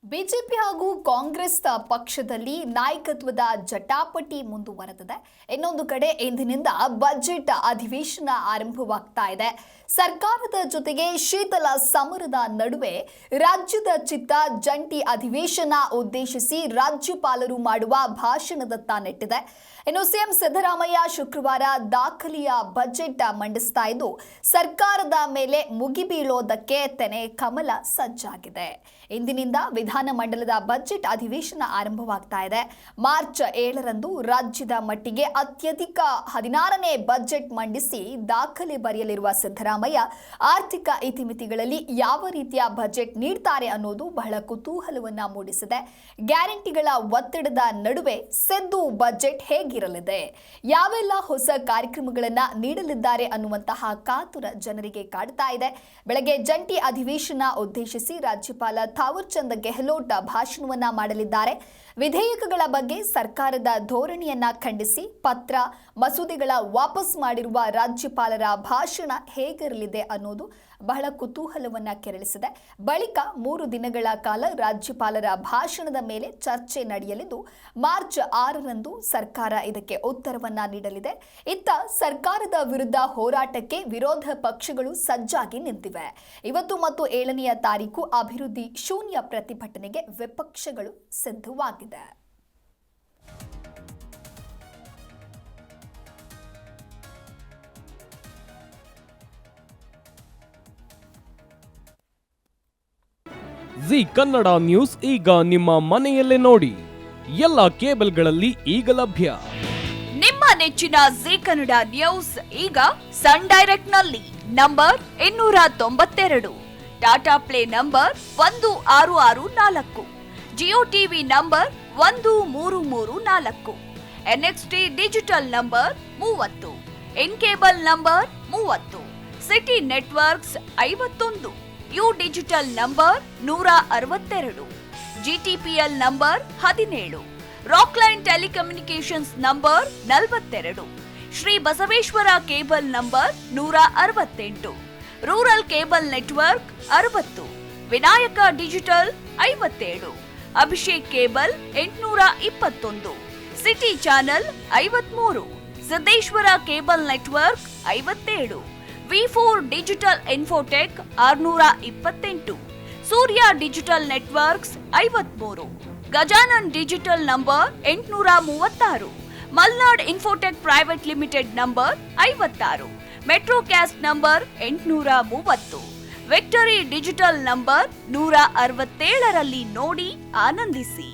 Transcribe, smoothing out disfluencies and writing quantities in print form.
BJP ಹಾಗೂ ಕಾಂಗ್ರೆಸ್ ಪಕ್ಷದಲ್ಲಿ ನಾಯಕತ್ವದ ಜಟಾಪಟಿ ಮುಂದುವರೆದಿದೆ. ಇನ್ನೊಂದು ಕಡೆ ಇಂದಿನಿಂದ ಬಜೆಟ್ ಅಧಿವೇಶನ ಆರಂಭವಾಗ್ತಾ ಇದೆ. ಸರ್ಕಾರದ ಜೊತೆಗೆ ಶೀತಲ ಸಮರದ ನಡುವೆ ರಾಜ್ಯದ ಚಿತ್ತ ಜಂಟಿ ಅಧಿವೇಶನ ಉದ್ದೇಶಿಸಿ ರಾಜ್ಯಪಾಲರು ಮಾಡುವ ಭಾಷಣದತ್ತ ನೆಟ್ಟಿದೆ. ಇನ್ನು ಸಿಎಂ ಸಿದ್ದರಾಮಯ್ಯ ಶುಕ್ರವಾರ ದಾಖಲೆಯ ಬಜೆಟ್ ಮಂಡಿಸ್ತಾ ಇದ್ದು ಸರ್ಕಾರದ ಮೇಲೆ ಮುಗಿಬೀಳೋದಕ್ಕೆ ತೆನೆ ಕಮಲ ಸಜ್ಜಾಗಿದೆ. ಇಂದಿನಿಂದ ವಿಧಾನಮಂಡಲದ ಬಜೆಟ್ ಅಧಿವೇಶನ ಆರಂಭವಾಗ್ತಾ ಇದೆ. ಮಾರ್ಚ್ 7ರಂದು ರಾಜ್ಯದ ಮಟ್ಟಿಗೆ ಅತ್ಯಧಿಕ 16ನೇ ಬಜೆಟ್ ಮಂಡಿಸಿ ದಾಖಲೆ ಬರೆಯಲಿರುವ ಸಿದ್ದರಾಮಯ್ಯ ಆರ್ಥಿಕ ಇತಿಮಿತಿಗಳಲ್ಲಿ ಯಾವ ರೀತಿಯ ಬಜೆಟ್ ನೀಡ್ತಾರೆ ಅನ್ನೋದು ಬಹಳ ಕುತೂಹಲವನ್ನ ಮೂಡಿಸಿದೆ. ಗ್ಯಾರಂಟಿಗಳ ಒತ್ತಡದ ನಡುವೆ ಸಿದ್ದು ಬಜೆಟ್ ಹೇಗಿರಲಿದೆ, ಯಾವೆಲ್ಲ ಹೊಸ ಕಾರ್ಯಕ್ರಮಗಳನ್ನ ನೀಡಲಿದ್ದಾರೆ ಅನ್ನುವಂತಹ ಕಾತುರ ಜನರಿಗೆ ಕಾಡ್ತಾ ಇದೆ. ಬೆಳಗ್ಗೆ ಜಂಟಿ ಅಧಿವೇಶನ ಉದ್ದೇಶಿಸಿ ರಾಜ್ಯಪಾಲ ಥಾವರ್ ಚಂದ್ ಗೆಹ್ಲೋಟ್ ಭಾಷಣವನ್ನ ಮಾಡಲಿದ್ದಾರೆ. ವಿಧೇಯಕಗಳ ಬಗ್ಗೆ ಸರ್ಕಾರದ ಧೋರಣೆಯನ್ನ ಖಂಡಿಸಿ ಪತ್ರ ಮಸೂದೆಗಳ ವಾಪಸ್ ಮಾಡಿರುವ ರಾಜ್ಯಪಾಲರ ಭಾಷಣ ಹೇಗಿರಲಿದೆ ಅನ್ನೋದು ಬಹಳ ಕುತೂಹಲವನ್ನ ಕೆರಳಿಸಿದೆ. ಬಳಿಕ 3 ದಿನಗಳ ಕಾಲ ರಾಜ್ಯಪಾಲರ ಭಾಷಣದ ಮೇಲೆ ಚರ್ಚೆ ನಡೆಯಲಿದ್ದು ಮಾರ್ಚ್ 6ರಂದು ಸರ್ಕಾರ ಇದಕ್ಕೆ ಉತ್ತರವನ್ನ ನೀಡಲಿದೆ. ಇತ್ತ ಸರ್ಕಾರದ ವಿರುದ್ಧ ಹೋರಾಟಕ್ಕೆ ವಿರೋಧ ಪಕ್ಷಗಳು ಸಜ್ಜಾಗಿ ನಿಂತಿವೆ. ಇವತ್ತು ಮತ್ತು 7ನೇ ತಾರೀಕು ಅಭಿವೃದ್ಧಿ ಶೂನ್ಯ ಪ್ರತಿಭಟನೆಗೆ ವಿಪಕ್ಷಗಳು ಸಿದ್ಧವಾಗಿದೆ. ಜಿ ಕನ್ನಡ ನ್ಯೂಸ್ ಈಗ ನಿಮ್ಮ ಮನೆಯಲ್ಲೇ ನೋಡಿ. ಎಲ್ಲ ಕೇಬಲ್ಗಳಲ್ಲಿ ಈಗ ಲಭ್ಯ. ನಿಮ್ಮ ನೆಚ್ಚಿನ ಜಿ ಕನ್ನಡ ನ್ಯೂಸ್ ಈಗ ಸನ್ ಡೈರೆಕ್ಟ್ ನಲ್ಲಿ number 292, Tata Play number 1664, Jio TV number 1334, NXT digital number 30, in cable number 30, city networks 51, U digital number 162, GTPL number 17, Rockline telecommunications number 42, Shri Basaveshwara cable number 168, rural cable network 60, Vinayaka digital 57, Abhishek cable 821, city channel 53, Siddeshwara cable network 57, ವಿ4 digital infotech 628, Surya digital networks 53, Gajanan digital number 836, Malnad Infotech private limited number 56, Metrocast number 830, victory digital number 167ರಲ್ಲಿ ನೋಡಿ ಆನಂದಿಸಿ.